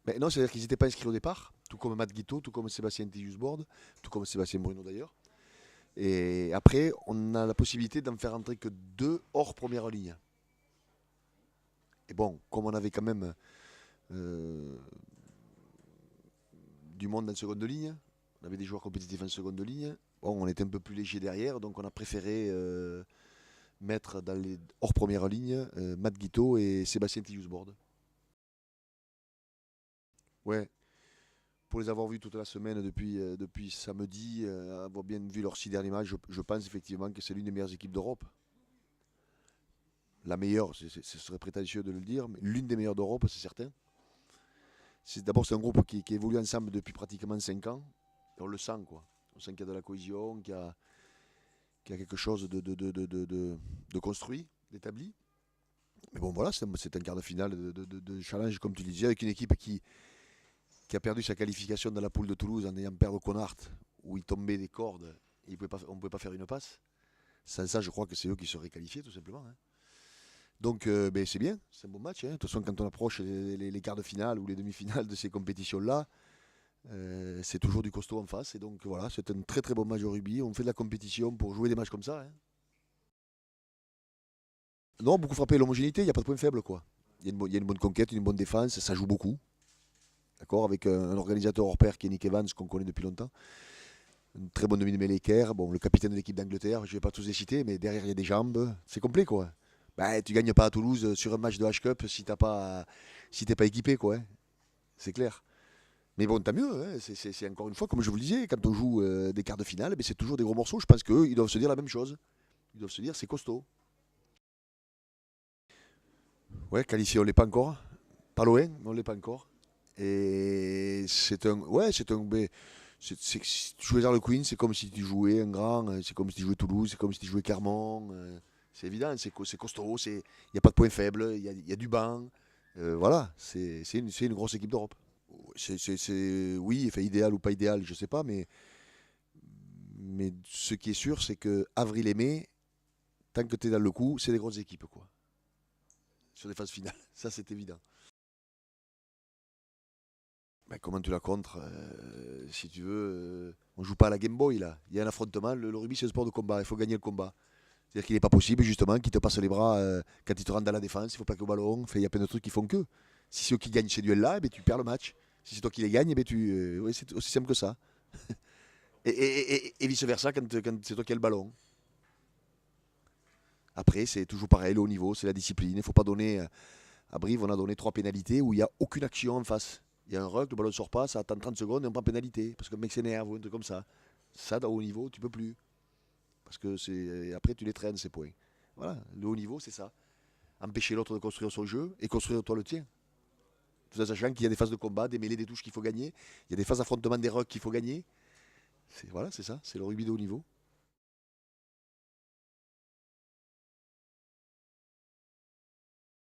Mais non, c'est-à-dire qu'ils n'étaient pas inscrits au départ, tout comme Matt Guito, tout comme Sébastien Tillusbord, tout comme Sébastien Bruno d'ailleurs. Et après, on a la possibilité d'en faire entrer que deux hors première ligne. Et bon, comme on avait quand même euh, du monde en seconde ligne, on avait des joueurs compétitifs en seconde ligne, bon, on était un peu plus léger derrière, donc on a préféré mettre dans les hors première ligne Matt Guito et Sébastien Tillusbord. Ouais, pour les avoir vus toute la semaine depuis samedi, avoir bien vu leurs 6 derniers matchs, je pense effectivement que c'est l'une des meilleures équipes d'Europe. La meilleure, ce serait prétentieux de le dire, mais l'une des meilleures d'Europe, c'est certain. D'abord, c'est un groupe qui évolue ensemble depuis pratiquement 5 ans. Et on le sent, quoi. On sent qu'il y a de la cohésion, qu'il y a quelque chose de construit, d'établi. Mais bon, voilà, c'est un quart de finale de challenge, comme tu disais, avec une équipe qui a perdu sa qualification dans la poule de Toulouse en ayant perdu Connard, où il tombait des cordes et on ne pouvait pas faire une passe. Sans ça, je crois que c'est eux qui seraient qualifiés, tout simplement, hein. Donc, ben, c'est bien, c'est un bon match, hein. De toute façon, quand on approche les quarts de finale ou les demi-finales de ces compétitions-là, c'est toujours du costaud en face. Et donc, voilà, c'est un très très bon match au rugby. On fait de la compétition pour jouer des matchs comme ça, hein. Non, beaucoup frappé l'homogénéité, il n'y a pas de point faible, quoi. Il y a une bonne conquête, une bonne défense, ça joue beaucoup. D'accord, avec un organisateur hors pair qui est Nick Evans, qu'on connaît depuis longtemps. Une très bonne demi-mêlée Kerr, bon, le capitaine de l'équipe d'Angleterre, je ne vais pas tous les citer, mais derrière il y a des jambes. C'est complet, quoi. Bah, tu gagnes pas à Toulouse sur un match de H-Cup si t'es pas équipé, quoi, hein. C'est clair. Mais bon, tant mieux, hein. C'est encore une fois, comme je vous le disais, quand on joue des quarts de finale, ben, c'est toujours des gros morceaux. Je pense qu'eux, ils doivent se dire la même chose. Ils doivent se dire, c'est costaud. Ouais, qualifié, on l'est pas encore. Pas loin, mais on l'est pas encore. Et jouer dans le Queen, c'est comme si tu jouais un grand, c'est comme si tu jouais Toulouse, c'est comme si tu jouais Clermont. C'est évident, c'est costaud, il n'y a pas de point faible, il y a du banc. Voilà, c'est une grosse équipe d'Europe. Oui, enfin, idéal ou pas idéal, je sais pas, mais ce qui est sûr, c'est que avril et mai, tant que tu es dans le coup, c'est des grosses équipes, quoi. Sur les phases finales, ça c'est évident. Ben, comment tu la contres si tu veux, on joue pas à la Game Boy là. Il y a un affrontement. Le rugby, c'est un sport de combat. Il faut gagner le combat. C'est-à-dire qu'il n'est pas possible, justement, qu'ils te passent les bras quand ils te rentrent dans la défense. Il faut plaquer au ballon. Enfin, il y a plein de trucs qui font que. Si c'est eux qui gagnent ces duels-là, eh ben, tu perds le match. Si c'est toi qui les gagnes, eh ben, ouais, c'est aussi simple que ça. Et vice-versa quand c'est toi qui as le ballon. Après, c'est toujours pareil, le haut niveau, c'est la discipline. Il ne faut pas donner. À Brive, on a donné 3 pénalités où il n'y a aucune action en face. Il y a un ruck, le ballon ne sort pas, ça attend 30 secondes et on prend pénalité. Parce que le mec s'énerve ou un truc comme ça. Ça, dans haut niveau, tu peux plus. Parce que après, tu les traînes, ces points. Voilà, le haut niveau, c'est ça. Empêcher l'autre de construire son jeu et construire toi le tien. Tout en sachant qu'il y a des phases de combat, des mêlées, des touches qu'il faut gagner. Il y a des phases d'affrontement des rucks qu'il faut gagner. Voilà, c'est ça, c'est le rugby de haut niveau.